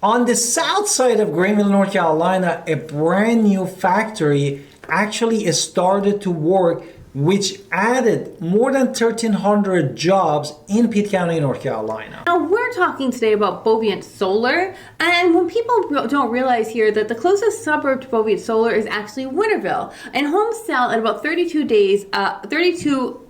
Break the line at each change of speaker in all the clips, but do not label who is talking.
On the south side of Greenville, North Carolina, a brand new factory actually started to work, which added more than 1,300 jobs in Pitt County, North Carolina.
Now we're talking today about Boviet Solar, and when people don't realize here that the closest suburb to Boviet Solar is actually Winterville, and homes sell at about 32 days to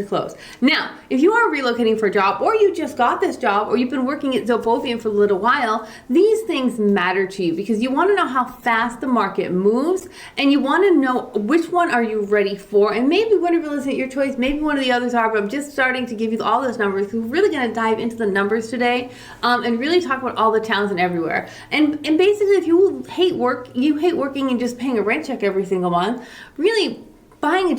close. Now, if you are relocating for a job, or you just got this job, or you've been working at Boviet for a little while, these things matter to you because you want to know how fast the market moves, and you want to know which one are you ready for. And maybe Winterville isn't your choice, maybe one of the others are, but I'm just starting to give you all those numbers because we're really going to dive into the numbers today and really talk about all the towns and everywhere. And basically, if you hate working and just paying a rent check every single month, really, buying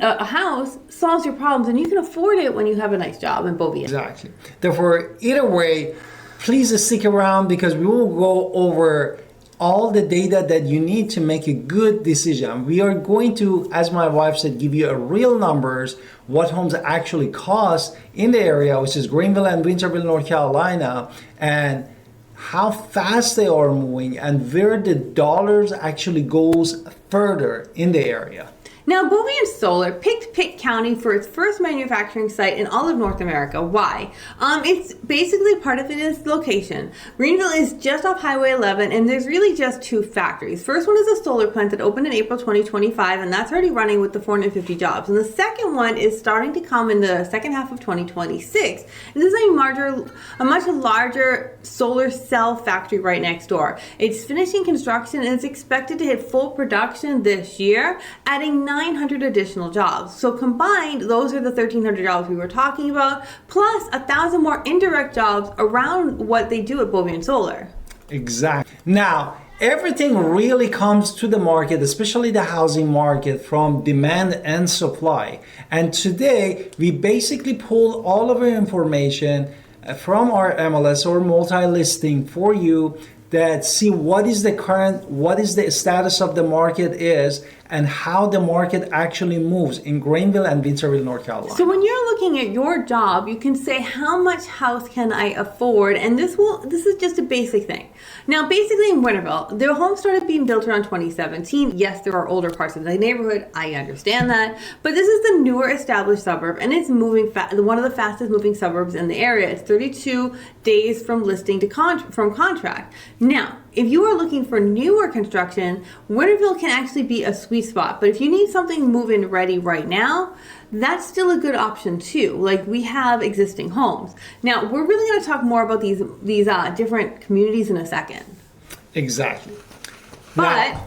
a house solves your problems, and you can afford it when you have a nice job in Boviet.
Exactly. Therefore, either way, please stick around because we will go over all the data that you need to make a good decision. We are going to, as my wife said, give you a real numbers, what homes actually cost in the area, which is Greenville and Winterville, North Carolina, and how fast they are moving and where the dollars actually goes further in the area.
Now, Boviet Solar picked Pitt County for its first manufacturing site in all of North America. Why? It's basically part of it is location. Greenville is just off Highway 11, and there's really just two factories. First one is a solar plant that opened in April 2025, and that's already running with the 450 jobs. And the second one is starting to come in the second half of 2026. And this is a much larger solar cell factory right next door. It's finishing construction, and it's expected to hit full production this year, adding 900 additional jobs. So combined, those are the 1,300 jobs we were talking about, plus 1,000 more indirect jobs around what they do at Boviet Solar.
Exactly. Now, everything really comes to the market, especially the housing market, from demand and supply. And today, we basically pulled all of our information from our MLS or multi-listing for you that see what is the status of the market is and how the market actually moves in Greenville and Winterville, North Carolina.
So when you're looking at your job, you can say, how much house can I afford? And this is just a basic thing. Now, basically in Winterville, the home started being built around 2017. Yes, there are older parts of the neighborhood. I understand that. But this is the newer established suburb, and it's moving one of the fastest moving suburbs in the area. It's 32 days from listing to from contract. Now, if you are looking for newer construction, Winterville can actually be a sweet spot. But if you need something move-in ready right now, that's still a good option too. Like, we have existing homes. Now, we're really going to talk more about these different communities in a second.
Exactly.
But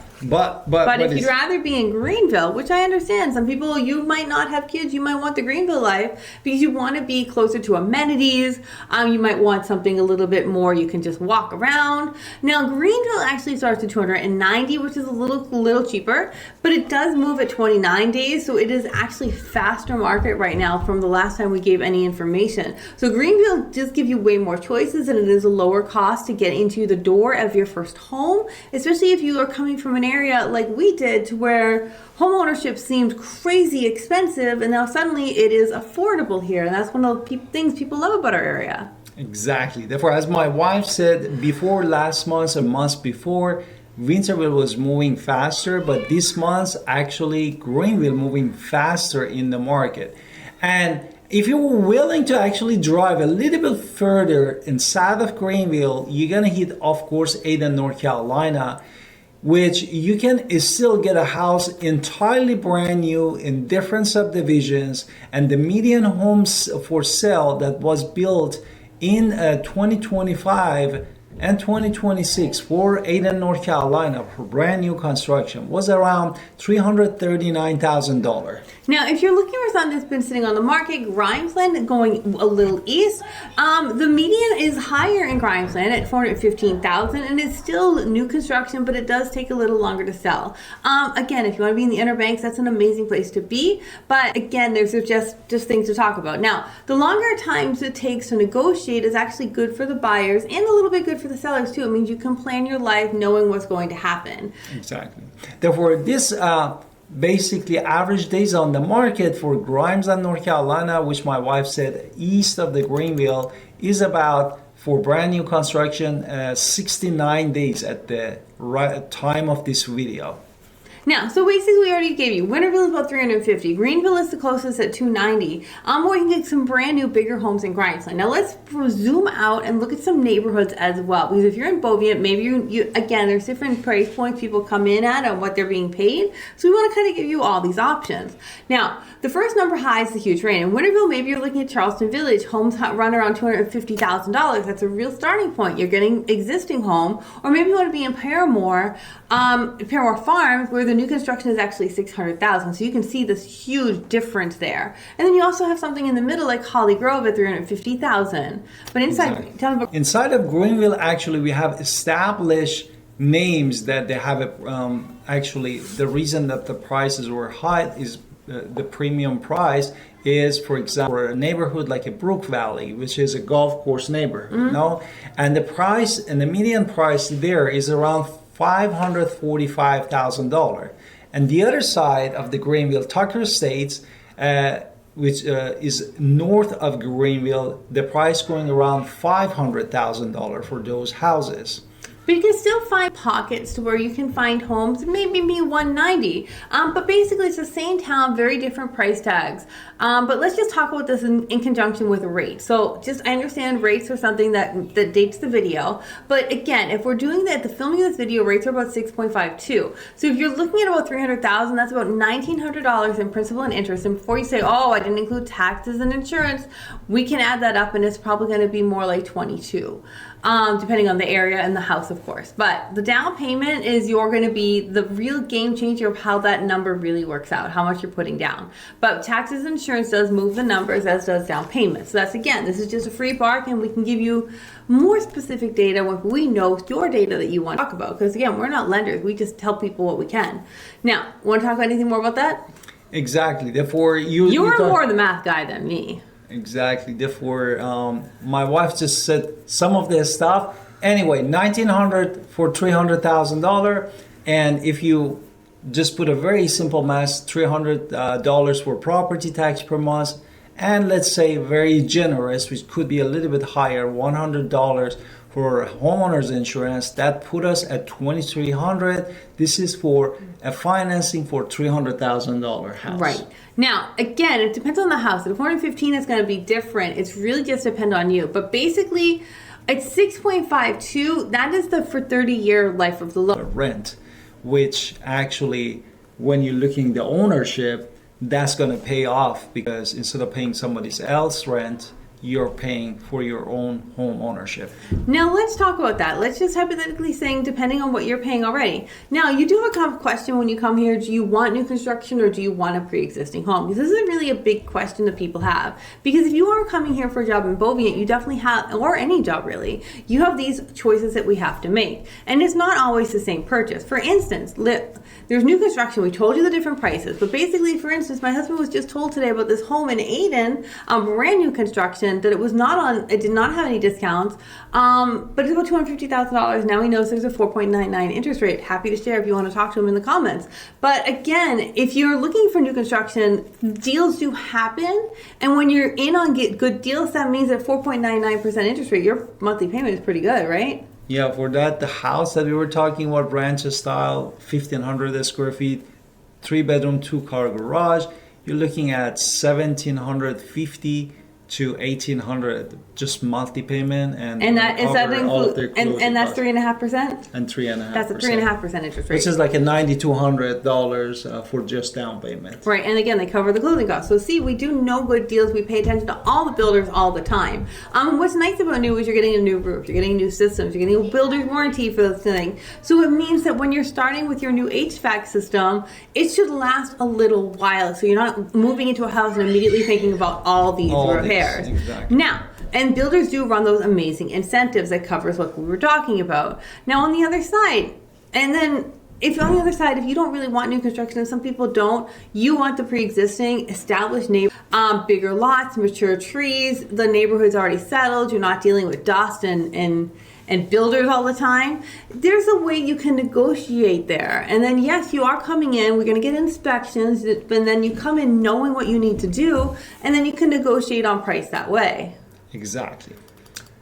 if you'd rather be in Greenville, which I understand, some people, you might not have kids, you might want the Greenville life because you want to be closer to amenities. You might want something a little bit more you can just walk around. Now, Greenville actually starts at $290, which is a little cheaper, but it does move at 29 days, so it is actually faster market right now from the last time we gave any information. So Greenville just gives you way more choices, and it is a lower cost to get into the door of your first home, especially if you are coming from an area like we did to where home ownership seemed crazy expensive, and now suddenly it is affordable here, and that's one of the things people love about our area.
Exactly. Therefore, as my wife said before, last month, a month before, Winterville was moving faster, but this month actually Greenville moving faster in the market. And if you're willing to actually drive a little bit further inside of Greenville, you're gonna hit, of course, Ayden, North Carolina, which you can still get a house entirely brand new in different subdivisions, and the median homes for sale that was built in 2025 and 2026 for Ayden, North Carolina for brand new construction was around $339,000.
Now, if you're looking for something that's been sitting on the market, Grimesland going a little east, the median is higher in Grimesland at $415,000, and it's still new construction, but it does take a little longer to sell. Again, if you want to be in the Inner Banks, that's an amazing place to be. But again, there's just things to talk about. Now, the longer times it takes to negotiate is actually good for the buyers and a little bit good for the sellers too. It means you can plan your life knowing what's going to happen.
Exactly. Therefore, this basically average days on the market for Grimes and North Carolina, which my wife said east of the Greenville, is about for brand new construction, 69 days at the time of this video.
Now, so basically we already gave you, Winterville is about 350, Greenville is the closest at 290, or you can get some brand new bigger homes in Grindstone. Now let's zoom out and look at some neighborhoods as well, because if you're in Boviet, maybe you again, there's different price points people come in at and what they're being paid, so we want to kind of give you all these options. Now, the first number high is the huge range. In Winterville, maybe you're looking at Charleston Village, homes run around $250,000, that's a real starting point. You're getting existing home, or maybe you want to be in Paramore Farms, where the new construction is actually $600,000. So you can see this huge difference there. And then you also have something in the middle like Holly Grove at $350,000. But inside, tell me about
inside of Greenville, actually, we have established names that they have actually the reason that the prices were high is the premium price is, for example, a neighborhood like a Brook Valley, which is a golf course neighborhood, no? And the price and the median price there is around $545,000. And the other side of the Greenville, Tucker Estates, which is north of Greenville, the price going around $500,000 for those houses.
But you can still find pockets to where you can find homes, maybe be 190. But basically it's the same town, very different price tags. But let's just talk about this in conjunction with rates. So just, I understand rates are something that dates the video. But again, if we're doing that, the filming of this video, rates are about 6.52. So if you're looking at about $300,000, that's about $1,900 in principal and interest. And before you say, oh, I didn't include taxes and insurance, we can add that up and it's probably going to be more like 22. Depending on the area and the house, of course. But the down payment is you're going to be the real game changer of how that number really works out, how much you're putting down. But taxes and insurance does move the numbers, as does down payment. So that's, again, this is just a free bargain. We can give you more specific data when we know your data that you want to talk about. Because, again, we're not lenders. We just tell people what we can. Now, want to talk about anything more about that?
Exactly. Therefore,
you're more the math guy than me.
Exactly. Therefore, my wife just said some of this stuff. Anyway, $1,900 for $300,000, and if you just put a very simple math, $300 for property tax per month, and let's say very generous, which could be a little bit higher, $100 for homeowners insurance, that put us at $2,300. This is for a financing for $300,000 house.
Right. Now, again, it depends on the house. The 415 is going to be different. It's really just depend on you. But basically, it's 6.52. That is the for 30-year life of the loan.
Rent, which actually, when you're looking at the ownership, that's going to pay off because instead of paying somebody else's rent, you're paying for your own home ownership.
Now let's talk about that. Let's just hypothetically saying, depending on what you're paying already. Now you do have a question when you come here, do you want new construction or do you want a pre-existing home? Because this is really a big question that people have. Because if you are coming here for a job in Boviet, you definitely have, or any job really, you have these choices that we have to make. And it's not always the same purchase. For instance, there's new construction. We told you the different prices. But basically, for instance, my husband was just told today about this home in Ayden, brand new construction, that it did not have any discounts, but it's about $250,000. Now he knows there's a 4.99 interest rate. Happy to share if you want to talk to him in the comments. But again, if you're looking for new construction, deals do happen, and when you're in on get good deals, that means at 4.99% interest rate, your monthly payment is pretty good, right?
Yeah, for that, the house that we were talking about, ranch style, 1,500 square feet, 3-bedroom, 2-car garage, you're looking at $1,750 to $1,800 just monthly payment, and that is that include
and that's 3.5%.
And 3.5%.
That's a 3.5% interest rate,
which is like a $9,200 for just down payment.
Right, and again, they cover the closing costs. So see, we do know good deals. We pay attention to all the builders all the time. What's nice about new is you're getting a new roof, you're getting new systems, you're getting a builder's warranty for this thing. So it means that when you're starting with your new HVAC system, it should last a little while. So you're not moving into a house and immediately thinking about all these repairs.
Exactly.
Now, and builders do run those amazing incentives that covers what we were talking about. Now, on the other side, and then if on the other side, if you don't really want new construction, and some people don't, you want the pre-existing, established neighbor, bigger lots, mature trees, the neighborhood's already settled, you're not dealing with dust and builders all the time, there's a way you can negotiate there. And then yes, you are coming in, we're gonna get inspections, and then you come in knowing what you need to do, and then you can negotiate on price that way.
Exactly.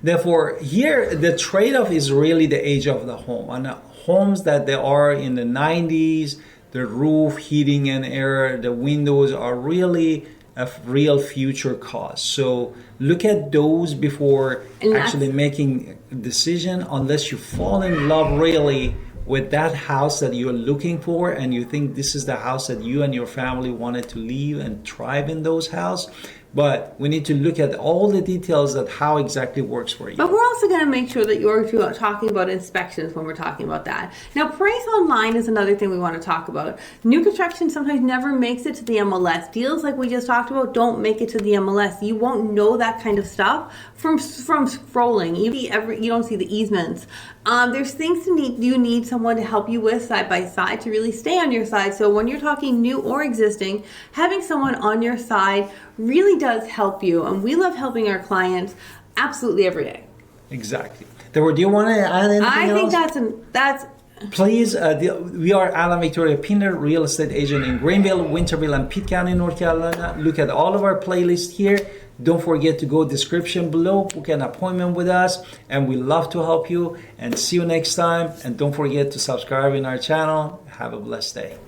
Therefore, here the trade-off is really the age of the home. And homes that they are in the 90s, the roof, heating and air, the windows are really a real future cost. So look at those before actually making a decision, unless you fall in love really with that house that you're looking for and you think this is the house that you and your family wanted to live and thrive in those houses. But we need to look at all the details that how exactly works for you.
But we're also going to make sure that you're talking about inspections when we're talking about that. Now, price online is another thing we want to talk about. New construction sometimes never makes it to the MLS. Deals like we just talked about don't make it to the MLS. You won't know that kind of stuff from scrolling. You don't see the easements. There's things you need someone to help you with side by side to really stay on your side. So when you're talking new or existing, having someone on your side really does help you, and we love helping our clients absolutely every day.
Exactly. Deborah, do you want to add anything else?
I think that's
Please, we are Alan Victoria Pinner, real estate agent in Greenville, Winterville, and Pitt County, North Carolina. Look at all of our playlists here. Don't forget to go description below, book an appointment with us, and we love to help you. And see you next time. And don't forget to subscribe in our channel. Have a blessed day.